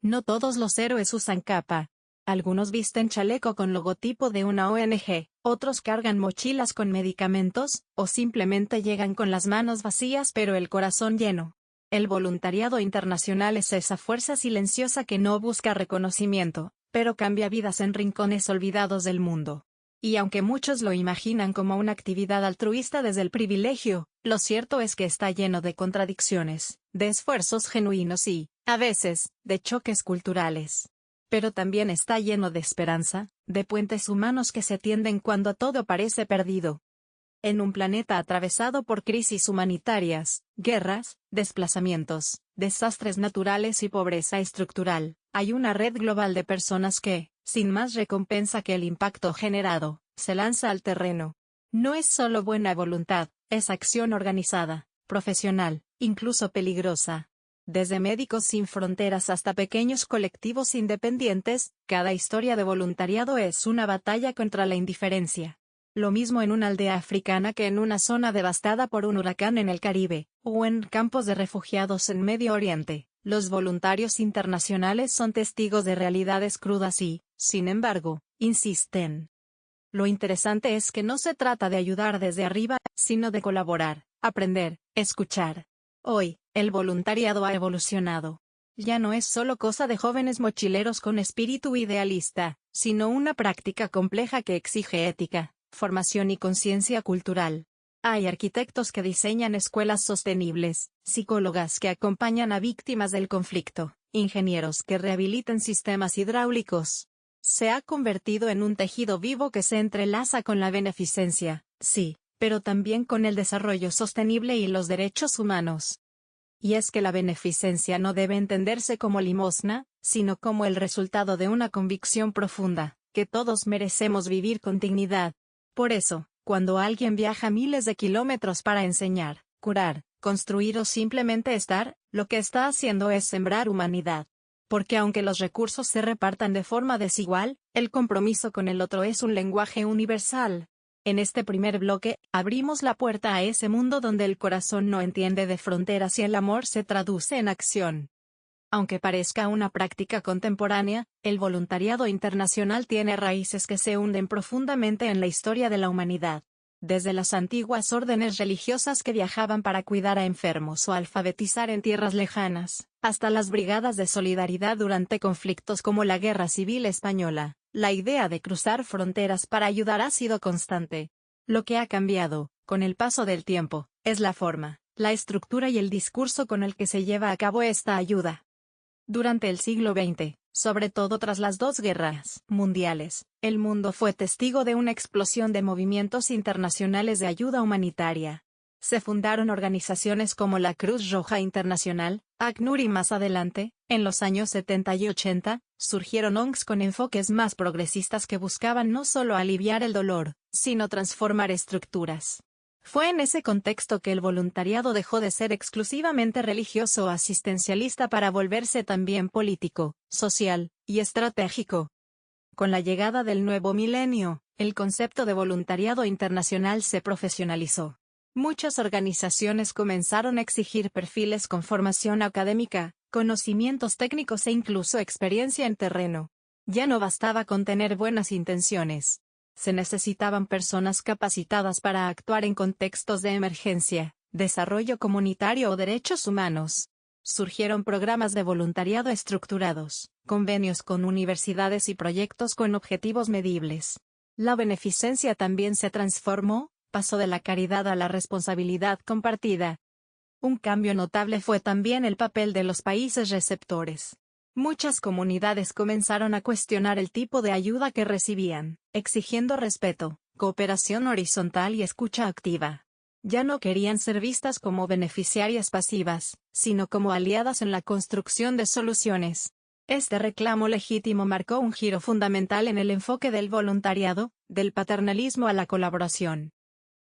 No todos los héroes usan capa. Algunos visten chaleco con logotipo de una ONG, otros cargan mochilas con medicamentos, o simplemente llegan con las manos vacías pero el corazón lleno. El voluntariado internacional es esa fuerza silenciosa que no busca reconocimiento, pero cambia vidas en rincones olvidados del mundo. Y aunque muchos lo imaginan como una actividad altruista desde el privilegio, lo cierto es que está lleno de contradicciones, de esfuerzos genuinos y, a veces, de choques culturales. Pero también está lleno de esperanza, de puentes humanos que se tienden cuando todo parece perdido. En un planeta atravesado por crisis humanitarias, guerras, desplazamientos, desastres naturales y pobreza estructural, hay una red global de personas que, sin más recompensa que el impacto generado, se lanza al terreno. No es solo buena voluntad, es acción organizada, profesional, incluso peligrosa. Desde Médicos Sin Fronteras hasta pequeños colectivos independientes, cada historia de voluntariado es una batalla contra la indiferencia. Lo mismo en una aldea africana que en una zona devastada por un huracán en el Caribe, o en campos de refugiados en Medio Oriente. Los voluntarios internacionales son testigos de realidades crudas y, sin embargo, insisten. Lo interesante es que no se trata de ayudar desde arriba, sino de colaborar, aprender, escuchar. Hoy, el voluntariado ha evolucionado. Ya no es solo cosa de jóvenes mochileros con espíritu idealista, sino una práctica compleja que exige ética, formación y conciencia cultural. Hay arquitectos que diseñan escuelas sostenibles, psicólogas que acompañan a víctimas del conflicto, ingenieros que rehabilitan sistemas hidráulicos. Se ha convertido en un tejido vivo que se entrelaza con la beneficencia, sí, pero también con el desarrollo sostenible y los derechos humanos. Y es que la beneficencia no debe entenderse como limosna, sino como el resultado de una convicción profunda, que todos merecemos vivir con dignidad. Por eso, cuando alguien viaja miles de kilómetros para enseñar, curar, construir o simplemente estar, lo que está haciendo es sembrar humanidad. Porque aunque los recursos se repartan de forma desigual, el compromiso con el otro es un lenguaje universal. En este primer bloque, abrimos la puerta a ese mundo donde el corazón no entiende de fronteras y el amor se traduce en acción. Aunque parezca una práctica contemporánea, el voluntariado internacional tiene raíces que se hunden profundamente en la historia de la humanidad. Desde las antiguas órdenes religiosas que viajaban para cuidar a enfermos o alfabetizar en tierras lejanas, hasta las brigadas de solidaridad durante conflictos como la Guerra Civil Española, la idea de cruzar fronteras para ayudar ha sido constante. Lo que ha cambiado, con el paso del tiempo, es la forma, la estructura y el discurso con el que se lleva a cabo esta ayuda. Durante el siglo XX, sobre todo tras las dos guerras mundiales, el mundo fue testigo de una explosión de movimientos internacionales de ayuda humanitaria. Se fundaron organizaciones como la Cruz Roja Internacional, ACNUR y más adelante, en los años 70 y 80, surgieron ONGs con enfoques más progresistas que buscaban no solo aliviar el dolor, sino transformar estructuras. Fue en ese contexto que el voluntariado dejó de ser exclusivamente religioso o asistencialista para volverse también político, social y estratégico. Con la llegada del nuevo milenio, el concepto de voluntariado internacional se profesionalizó. Muchas organizaciones comenzaron a exigir perfiles con formación académica, conocimientos técnicos e incluso experiencia en terreno. Ya no bastaba con tener buenas intenciones. Se necesitaban personas capacitadas para actuar en contextos de emergencia, desarrollo comunitario o derechos humanos. Surgieron programas de voluntariado estructurados, convenios con universidades y proyectos con objetivos medibles. La beneficencia también se transformó, pasó de la caridad a la responsabilidad compartida. Un cambio notable fue también el papel de los países receptores. Muchas comunidades comenzaron a cuestionar el tipo de ayuda que recibían, exigiendo respeto, cooperación horizontal y escucha activa. Ya no querían ser vistas como beneficiarias pasivas, sino como aliadas en la construcción de soluciones. Este reclamo legítimo marcó un giro fundamental en el enfoque del voluntariado, del paternalismo a la colaboración.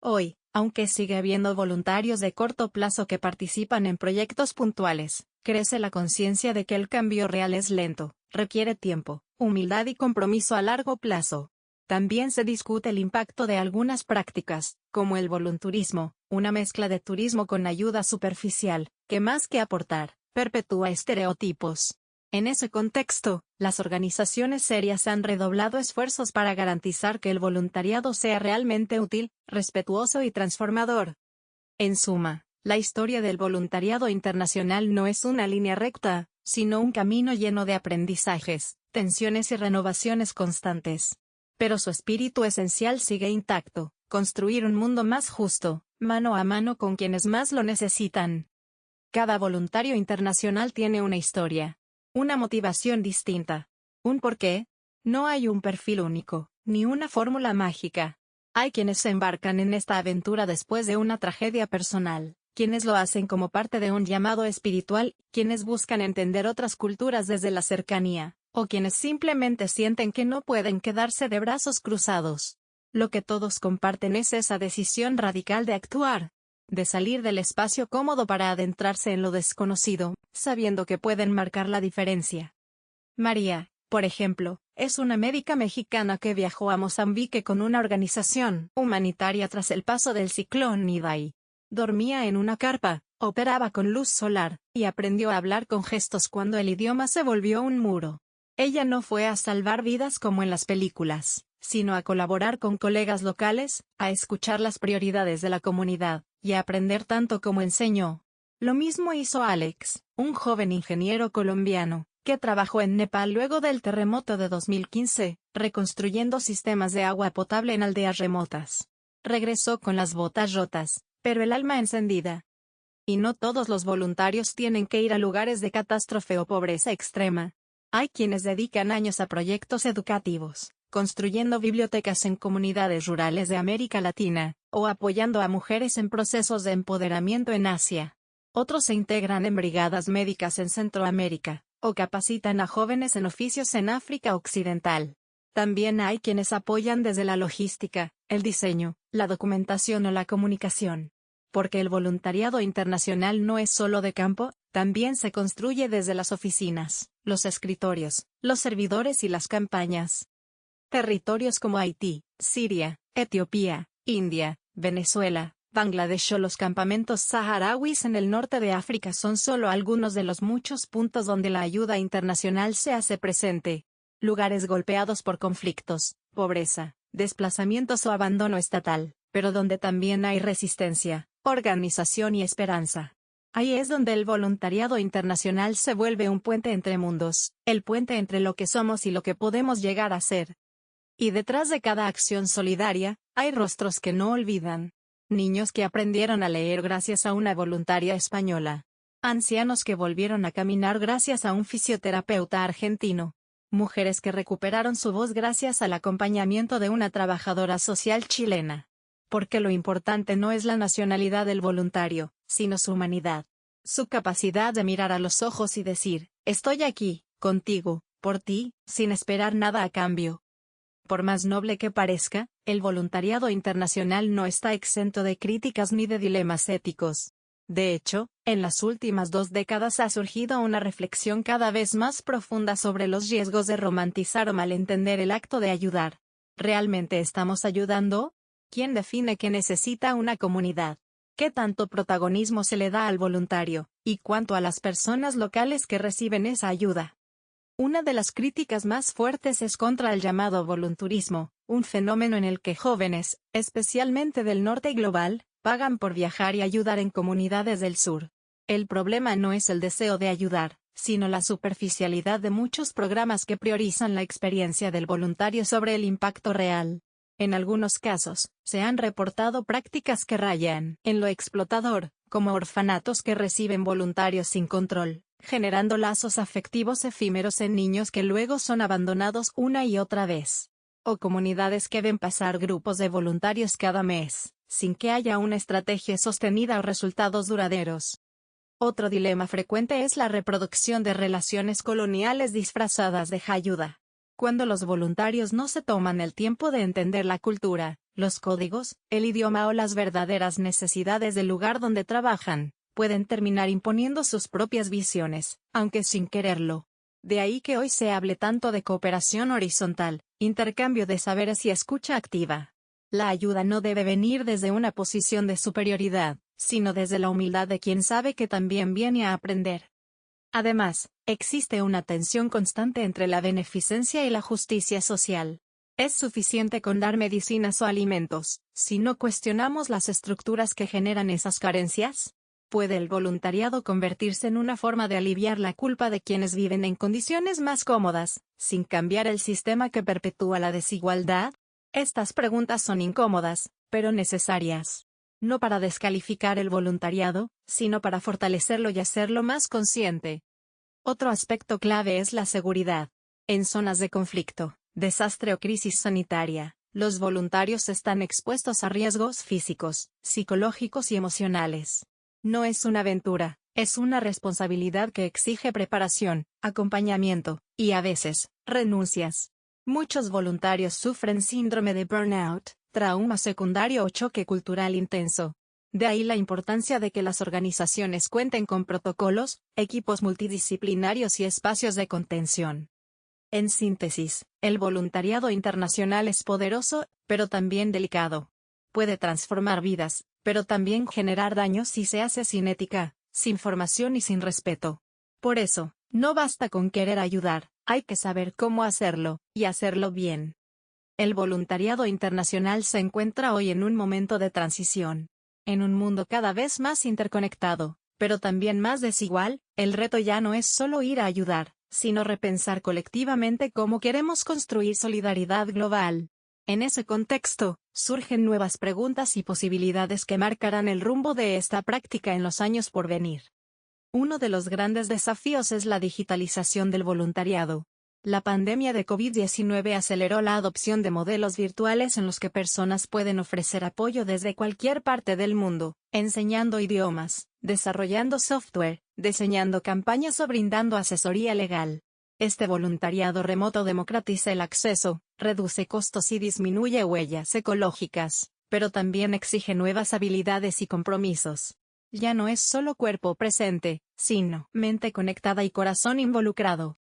Hoy, aunque sigue habiendo voluntarios de corto plazo que participan en proyectos puntuales, crece la conciencia de que el cambio real es lento, requiere tiempo, humildad y compromiso a largo plazo. También se discute el impacto de algunas prácticas, como el volunturismo, una mezcla de turismo con ayuda superficial, que más que aportar, perpetúa estereotipos. En ese contexto, las organizaciones serias han redoblado esfuerzos para garantizar que el voluntariado sea realmente útil, respetuoso y transformador. En suma, la historia del voluntariado internacional no es una línea recta, sino un camino lleno de aprendizajes, tensiones y renovaciones constantes. Pero su espíritu esencial sigue intacto: construir un mundo más justo, mano a mano con quienes más lo necesitan. Cada voluntario internacional tiene una historia, una motivación distinta, un porqué. No hay un perfil único, ni una fórmula mágica. Hay quienes se embarcan en esta aventura después de una tragedia personal, quienes lo hacen como parte de un llamado espiritual, quienes buscan entender otras culturas desde la cercanía, o quienes simplemente sienten que no pueden quedarse de brazos cruzados. Lo que todos comparten es esa decisión radical de actuar, de salir del espacio cómodo para adentrarse en lo desconocido, sabiendo que pueden marcar la diferencia. María, por ejemplo, es una médica mexicana que viajó a Mozambique con una organización humanitaria tras el paso del ciclón Idai. Dormía en una carpa, operaba con luz solar, y aprendió a hablar con gestos cuando el idioma se volvió un muro. Ella no fue a salvar vidas como en las películas, sino a colaborar con colegas locales, a escuchar las prioridades de la comunidad, y a aprender tanto como enseñó. Lo mismo hizo Alex, un joven ingeniero colombiano, que trabajó en Nepal luego del terremoto de 2015, reconstruyendo sistemas de agua potable en aldeas remotas. Regresó con las botas rotas, pero el alma encendida. Y no todos los voluntarios tienen que ir a lugares de catástrofe o pobreza extrema. Hay quienes dedican años a proyectos educativos, construyendo bibliotecas en comunidades rurales de América Latina, o apoyando a mujeres en procesos de empoderamiento en Asia. Otros se integran en brigadas médicas en Centroamérica, o capacitan a jóvenes en oficios en África Occidental. También hay quienes apoyan desde la logística, el diseño, la documentación o la comunicación. Porque el voluntariado internacional no es solo de campo, también se construye desde las oficinas, los escritorios, los servidores y las campañas. Territorios como Haití, Siria, Etiopía, India, Venezuela, Bangladesh o los campamentos saharauis en el norte de África son solo algunos de los muchos puntos donde la ayuda internacional se hace presente. Lugares golpeados por conflictos, pobreza, desplazamientos o abandono estatal, pero donde también hay resistencia, organización y esperanza. Ahí es donde el voluntariado internacional se vuelve un puente entre mundos, el puente entre lo que somos y lo que podemos llegar a ser. Y detrás de cada acción solidaria, hay rostros que no olvidan. Niños que aprendieron a leer gracias a una voluntaria española. Ancianos que volvieron a caminar gracias a un fisioterapeuta argentino. Mujeres que recuperaron su voz gracias al acompañamiento de una trabajadora social chilena. Porque lo importante no es la nacionalidad del voluntario, sino su humanidad. Su capacidad de mirar a los ojos y decir, estoy aquí, contigo, por ti, sin esperar nada a cambio. Por más noble que parezca, el voluntariado internacional no está exento de críticas ni de dilemas éticos. De hecho, en las últimas 2 décadas ha surgido una reflexión cada vez más profunda sobre los riesgos de romantizar o malentender el acto de ayudar. ¿Realmente estamos ayudando? ¿Quién define qué necesita una comunidad? ¿Qué tanto protagonismo se le da al voluntario, y cuánto a las personas locales que reciben esa ayuda? Una de las críticas más fuertes es contra el llamado volunturismo, un fenómeno en el que jóvenes, especialmente del norte global, pagan por viajar y ayudar en comunidades del sur. El problema no es el deseo de ayudar, sino la superficialidad de muchos programas que priorizan la experiencia del voluntario sobre el impacto real. En algunos casos, se han reportado prácticas que rayan en lo explotador, como orfanatos que reciben voluntarios sin control, generando lazos afectivos efímeros en niños que luego son abandonados una y otra vez. O comunidades que ven pasar grupos de voluntarios cada mes, sin que haya una estrategia sostenida o resultados duraderos. Otro dilema frecuente es la reproducción de relaciones coloniales disfrazadas de ayuda. Cuando los voluntarios no se toman el tiempo de entender la cultura, los códigos, el idioma o las verdaderas necesidades del lugar donde trabajan, pueden terminar imponiendo sus propias visiones, aunque sin quererlo. De ahí que hoy se hable tanto de cooperación horizontal, intercambio de saberes y escucha activa. La ayuda no debe venir desde una posición de superioridad, sino desde la humildad de quien sabe que también viene a aprender. Además, existe una tensión constante entre la beneficencia y la justicia social. Es suficiente con dar medicinas o alimentos, si no cuestionamos las estructuras que generan esas carencias. ¿Puede el voluntariado convertirse en una forma de aliviar la culpa de quienes viven en condiciones más cómodas, sin cambiar el sistema que perpetúa la desigualdad? Estas preguntas son incómodas, pero necesarias. No para descalificar el voluntariado, sino para fortalecerlo y hacerlo más consciente. Otro aspecto clave es la seguridad. En zonas de conflicto, desastre o crisis sanitaria, los voluntarios están expuestos a riesgos físicos, psicológicos y emocionales. No es una aventura, es una responsabilidad que exige preparación, acompañamiento, y a veces, renuncias. Muchos voluntarios sufren síndrome de burnout, trauma secundario o choque cultural intenso. De ahí la importancia de que las organizaciones cuenten con protocolos, equipos multidisciplinarios y espacios de contención. En síntesis, el voluntariado internacional es poderoso, pero también delicado. Puede transformar vidas, pero también generar daños si se hace sin ética, sin formación y sin respeto. Por eso, no basta con querer ayudar, hay que saber cómo hacerlo, y hacerlo bien. El voluntariado internacional se encuentra hoy en un momento de transición. En un mundo cada vez más interconectado, pero también más desigual, el reto ya no es solo ir a ayudar, sino repensar colectivamente cómo queremos construir solidaridad global. En ese contexto, surgen nuevas preguntas y posibilidades que marcarán el rumbo de esta práctica en los años por venir. Uno de los grandes desafíos es la digitalización del voluntariado. La pandemia de COVID-19 aceleró la adopción de modelos virtuales en los que personas pueden ofrecer apoyo desde cualquier parte del mundo, enseñando idiomas, desarrollando software, diseñando campañas o brindando asesoría legal. Este voluntariado remoto democratiza el acceso, reduce costos y disminuye huellas ecológicas, pero también exige nuevas habilidades y compromisos. Ya no es solo cuerpo presente, sino mente conectada y corazón involucrado.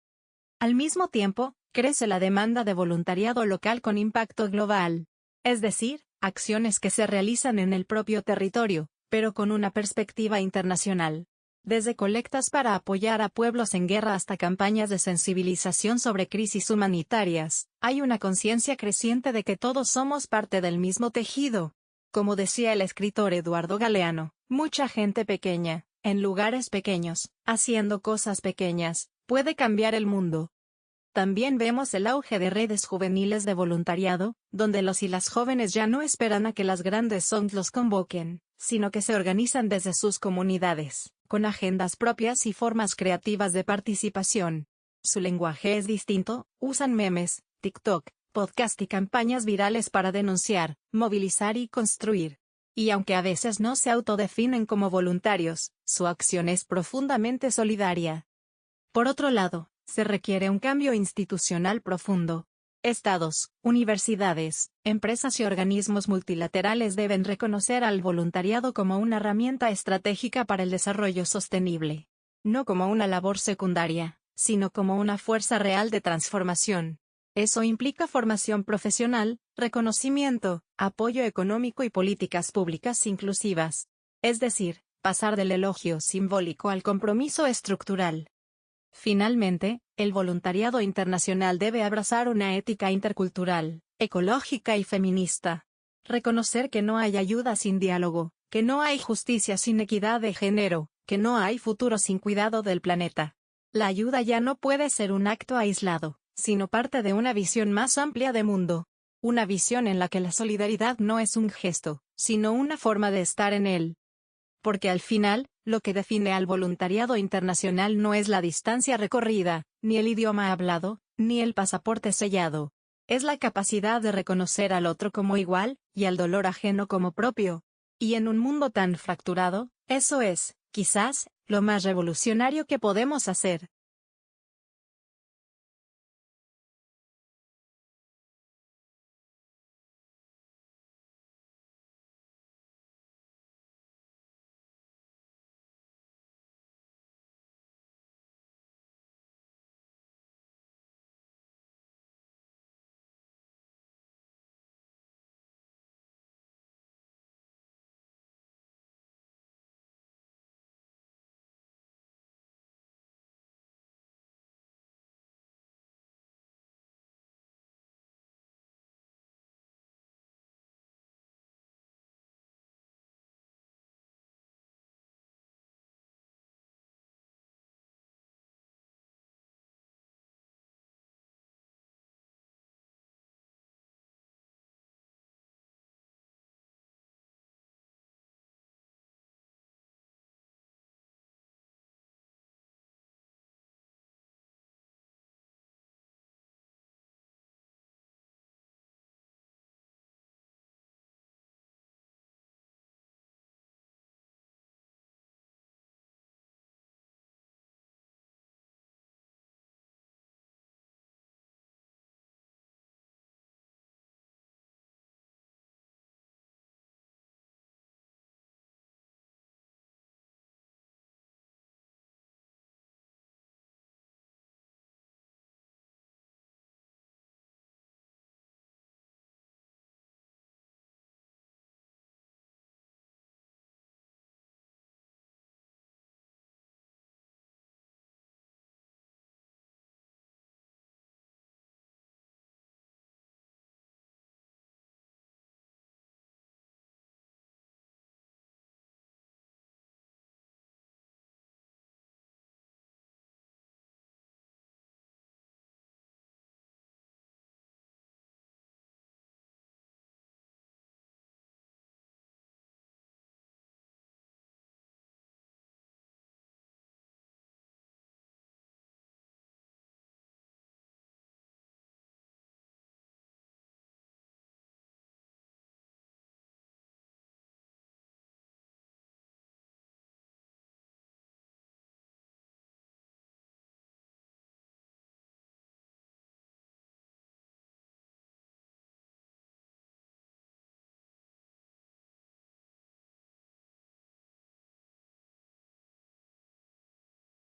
Al mismo tiempo, crece la demanda de voluntariado local con impacto global. Es decir, acciones que se realizan en el propio territorio, pero con una perspectiva internacional. Desde colectas para apoyar a pueblos en guerra hasta campañas de sensibilización sobre crisis humanitarias, hay una conciencia creciente de que todos somos parte del mismo tejido. Como decía el escritor Eduardo Galeano, mucha gente pequeña, en lugares pequeños, haciendo cosas pequeñas, puede cambiar el mundo. También vemos el auge de redes juveniles de voluntariado, donde los y las jóvenes ya no esperan a que las grandes ONGs los convoquen, sino que se organizan desde sus comunidades, con agendas propias y formas creativas de participación. Su lenguaje es distinto, usan memes, TikTok, podcast y campañas virales para denunciar, movilizar y construir. Y aunque a veces no se autodefinen como voluntarios, su acción es profundamente solidaria. Por otro lado, se requiere un cambio institucional profundo. Estados, universidades, empresas y organismos multilaterales deben reconocer al voluntariado como una herramienta estratégica para el desarrollo sostenible. No como una labor secundaria, sino como una fuerza real de transformación. Eso implica formación profesional, reconocimiento, apoyo económico y políticas públicas inclusivas. Es decir, pasar del elogio simbólico al compromiso estructural. Finalmente, el voluntariado internacional debe abrazar una ética intercultural, ecológica y feminista. Reconocer que no hay ayuda sin diálogo, que no hay justicia sin equidad de género, que no hay futuro sin cuidado del planeta. La ayuda ya no puede ser un acto aislado, sino parte de una visión más amplia de mundo. Una visión en la que la solidaridad no es un gesto, sino una forma de estar en él. Porque al final, lo que define al voluntariado internacional no es la distancia recorrida, ni el idioma hablado, ni el pasaporte sellado. Es la capacidad de reconocer al otro como igual, y al dolor ajeno como propio. Y en un mundo tan fracturado, eso es, quizás, lo más revolucionario que podemos hacer.